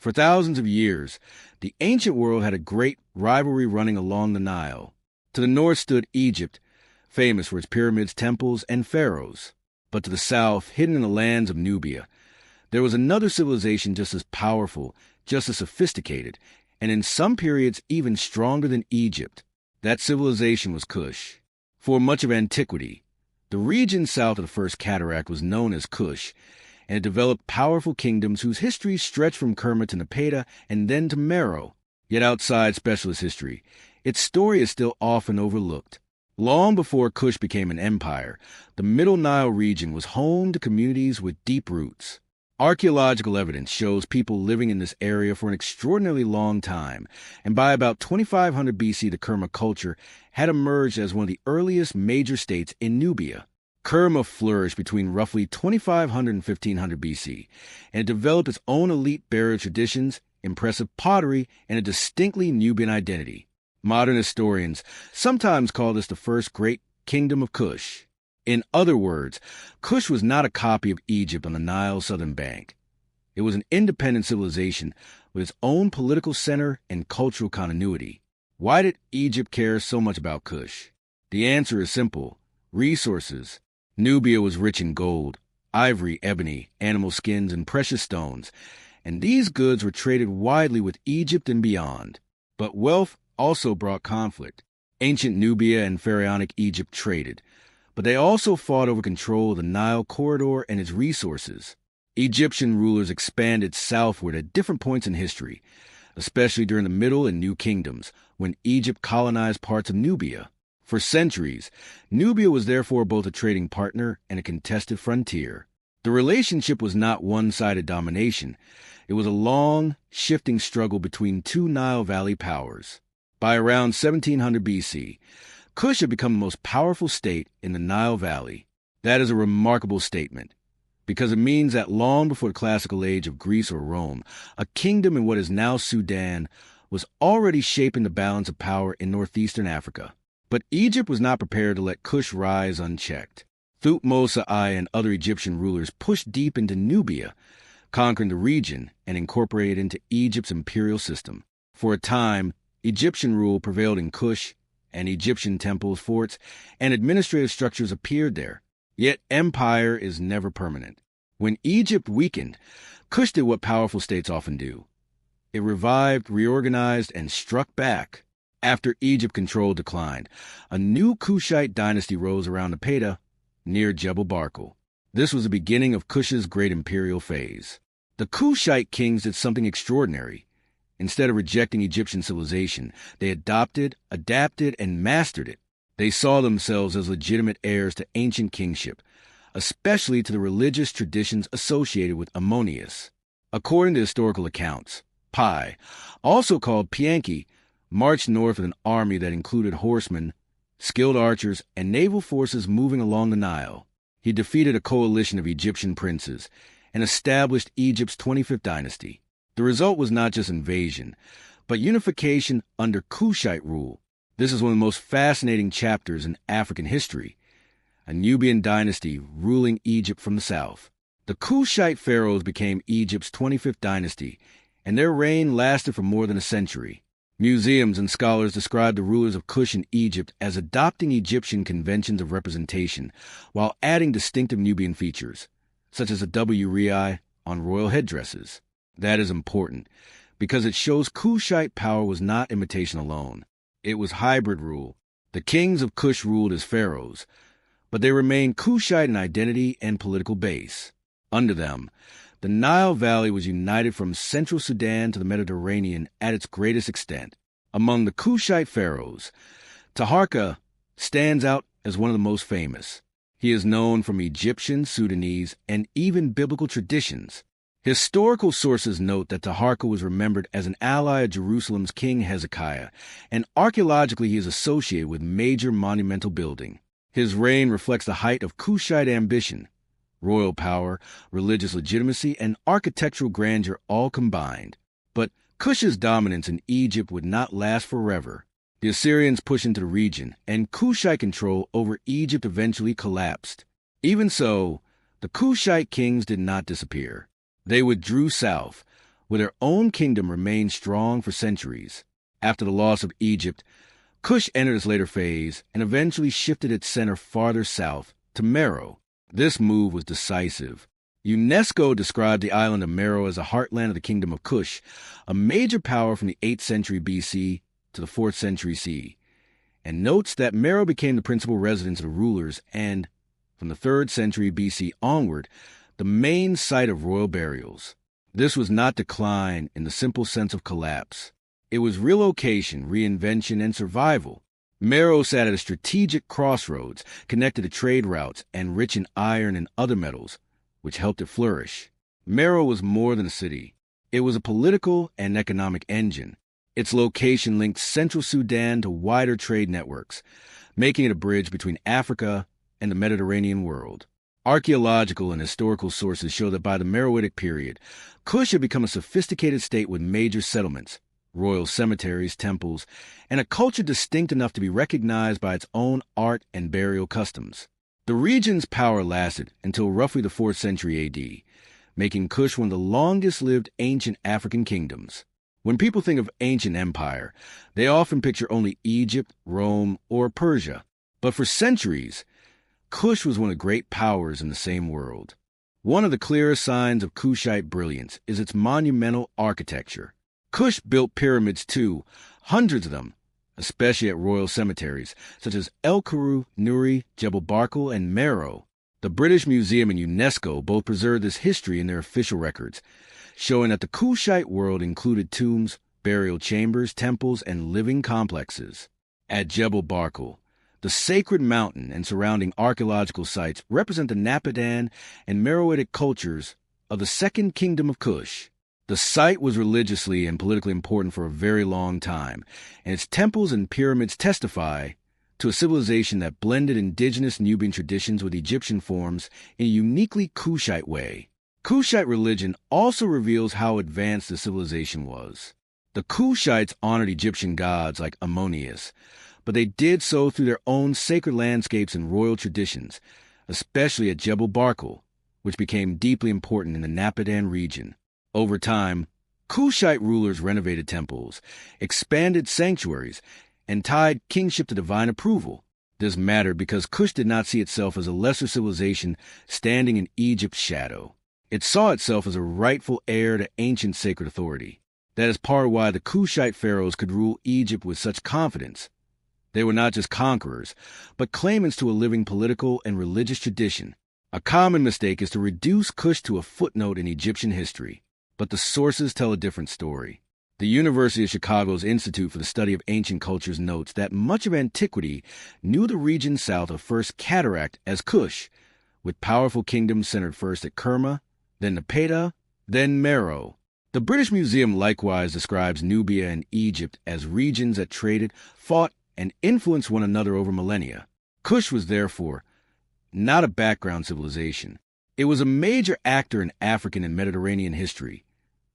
For thousands of years, the ancient world had a great rivalry running along the Nile. To the north stood Egypt, famous for its pyramids, temples, and pharaohs. But to the south, hidden in the lands of Nubia, there was another civilization just as powerful, just as sophisticated, and in some periods even stronger than Egypt. That civilization was Kush. For much of antiquity, the region south of the First Cataract was known as Kush, and it developed powerful kingdoms whose histories stretched from Kerma to Napata and then to Meroe. Yet outside specialist history, its story is still often overlooked. Long before Kush became an empire, the Middle Nile region was home to communities with deep roots. Archaeological evidence shows people living in this area for an extraordinarily long time, and by about 2500 BC the Kerma culture had emerged as one of the earliest major states in Nubia. Kerma flourished between roughly 2500 and 1500 BC, and it developed its own elite burial traditions, impressive pottery, and a distinctly Nubian identity. Modern historians sometimes call this the first great Kingdom of Kush. In other words, Kush was not a copy of Egypt on the Nile's southern bank. It was an independent civilization with its own political center and cultural continuity. Why did Egypt care so much about Kush? The answer is simple: resources. Nubia was rich in gold, ivory, ebony, animal skins, and precious stones, and these goods were traded widely with Egypt and beyond. But wealth also brought conflict. Ancient Nubia and pharaonic Egypt traded, but they also fought over control of the Nile corridor and its resources. Egyptian rulers expanded southward at different points in history, especially during the Middle and New Kingdoms, when Egypt colonized parts of Nubia. For centuries, Nubia was therefore both a trading partner and a contested frontier. The relationship was not one-sided domination. It was a long, shifting struggle between two Nile Valley powers. By around 1700 BC, Kush had become the most powerful state in the Nile Valley. That is a remarkable statement, because it means that long before the classical age of Greece or Rome, a kingdom in what is now Sudan was already shaping the balance of power in northeastern Africa. But Egypt was not prepared to let Kush rise unchecked. Thutmose I and other Egyptian rulers pushed deep into Nubia, conquering the region and incorporated it into Egypt's imperial system. For a time, Egyptian rule prevailed in Kush, and Egyptian temples, forts, and administrative structures appeared there. Yet empire is never permanent. When Egypt weakened, Kush did what powerful states often do. It revived, reorganized, and struck back. After Egypt control declined, a new Kushite dynasty rose around Napata, near Jebel Barkal. This was the beginning of Kush's great imperial phase. The Kushite kings did something extraordinary. Instead of rejecting Egyptian civilization, they adopted, adapted, and mastered it. They saw themselves as legitimate heirs to ancient kingship, especially to the religious traditions associated with Ammonius. According to historical accounts, Piye, also called Piye, marched north with an army that included horsemen, skilled archers, and naval forces moving along the Nile. He defeated a coalition of Egyptian princes and established Egypt's 25th dynasty. The result was not just invasion, but unification under Kushite rule. This is one of the most fascinating chapters in African history, a Nubian dynasty ruling Egypt from the south. The Kushite pharaohs became Egypt's 25th dynasty, and their reign lasted for more than a century. Museums and scholars describe the rulers of Kush in Egypt as adopting Egyptian conventions of representation while adding distinctive Nubian features, such as a W-rai on royal headdresses. That is important, because it shows Kushite power was not imitation alone. It was hybrid rule. The kings of Kush ruled as pharaohs, but they remained Kushite in identity and political base. Under them, the Nile Valley was united from central Sudan to the Mediterranean at its greatest extent. Among the Kushite pharaohs, Taharqa stands out as one of the most famous. He is known from Egyptian, Sudanese, and even biblical traditions. Historical sources note that Taharqa was remembered as an ally of Jerusalem's King Hezekiah, and archaeologically he is associated with major monumental building. His reign reflects the height of Kushite ambition, royal power, religious legitimacy, and architectural grandeur all combined. But Kush's dominance in Egypt would not last forever. The Assyrians pushed into the region, and Kushite control over Egypt eventually collapsed. Even so, the Kushite kings did not disappear. They withdrew south, where their own kingdom remained strong for centuries. After the loss of Egypt, Kush entered its later phase and eventually shifted its center farther south to Meroe. This move was decisive. UNESCO described the island of Meroe as a heartland of the Kingdom of Kush, a major power from the 8th century BC to the 4th century CE, and notes that Meroe became the principal residence of the rulers and, from the 3rd century BC onward, the main site of royal burials. This was not decline in the simple sense of collapse. It was relocation, reinvention, and survival. Meroe sat at a strategic crossroads, connected to trade routes, and rich in iron and other metals, which helped it flourish. Meroe was more than a city. It was a political and economic engine. Its location linked central Sudan to wider trade networks, making it a bridge between Africa and the Mediterranean world. Archaeological and historical sources show that by the Meroitic period, Kush had become a sophisticated state with major settlements, royal cemeteries, temples, and a culture distinct enough to be recognized by its own art and burial customs. The region's power lasted until roughly the 4th century AD, making Kush one of the longest-lived ancient African kingdoms. When people think of ancient empire, they often picture only Egypt, Rome, or Persia. But for centuries, Kush was one of the great powers in the same world. One of the clearest signs of Kushite brilliance is its monumental architecture. Kush built pyramids too, hundreds of them, especially at royal cemeteries, such as El Kuru, Nuri, Jebel Barkal, and Meroe. The British Museum and UNESCO both preserve this history in their official records, showing that the Kushite world included tombs, burial chambers, temples, and living complexes. At Jebel Barkal, the sacred mountain and surrounding archaeological sites represent the Napata and Meroitic cultures of the Second Kingdom of Kush. The site was religiously and politically important for a very long time, and its temples and pyramids testify to a civilization that blended indigenous Nubian traditions with Egyptian forms in a uniquely Kushite way. Kushite religion also reveals how advanced the civilization was. The Kushites honored Egyptian gods like Ammonius, but they did so through their own sacred landscapes and royal traditions, especially at Jebel Barkal, which became deeply important in the Napata region. Over time, Kushite rulers renovated temples, expanded sanctuaries, and tied kingship to divine approval. This mattered because Kush did not see itself as a lesser civilization standing in Egypt's shadow. It saw itself as a rightful heir to ancient sacred authority. That is part of why the Kushite pharaohs could rule Egypt with such confidence. They were not just conquerors, but claimants to a living political and religious tradition. A common mistake is to reduce Kush to a footnote in Egyptian history. But the sources tell a different story. The University of Chicago's Institute for the Study of Ancient Cultures notes that much of antiquity knew the region south of First Cataract as Kush, with powerful kingdoms centered first at Kerma, then Napata, then Meroe. The British Museum likewise describes Nubia and Egypt as regions that traded, fought, and influenced one another over millennia. Kush was therefore not a background civilization. It was a major actor in African and Mediterranean history,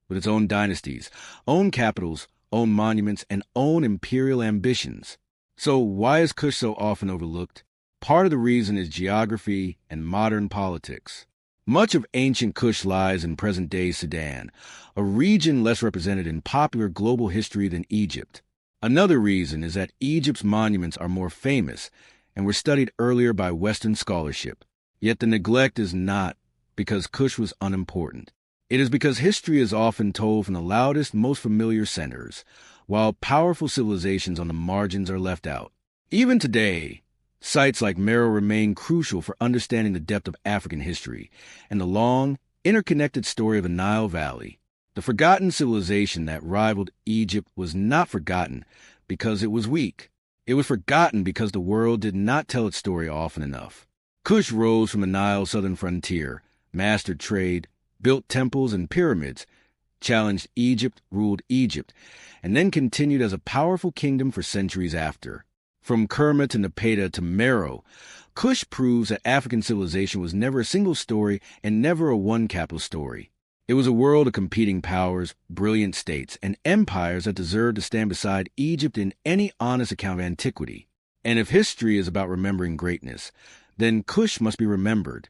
with its own dynasties, own capitals, own monuments, and own imperial ambitions. So why is Kush so often overlooked? Part of the reason is geography and modern politics. Much of ancient Kush lies in present-day Sudan, a region less represented in popular global history than Egypt. Another reason is that Egypt's monuments are more famous and were studied earlier by Western scholarship. Yet the neglect is not because Kush was unimportant. It is because history is often told from the loudest, most familiar centers, while powerful civilizations on the margins are left out. Even today, sites like Meroe remain crucial for understanding the depth of African history and the long, interconnected story of the Nile Valley. The forgotten civilization that rivaled Egypt was not forgotten because it was weak. It was forgotten because the world did not tell its story often enough. Kush rose from the Nile southern frontier, mastered trade, built temples and pyramids, challenged Egypt, ruled Egypt, and then continued as a powerful kingdom for centuries after. From Kerma to Napata to Meroe, Kush proves that African civilization was never a single story and never a one-capital story. It was a world of competing powers, brilliant states, and empires that deserved to stand beside Egypt in any honest account of antiquity. And if history is about remembering greatness, then Kush must be remembered.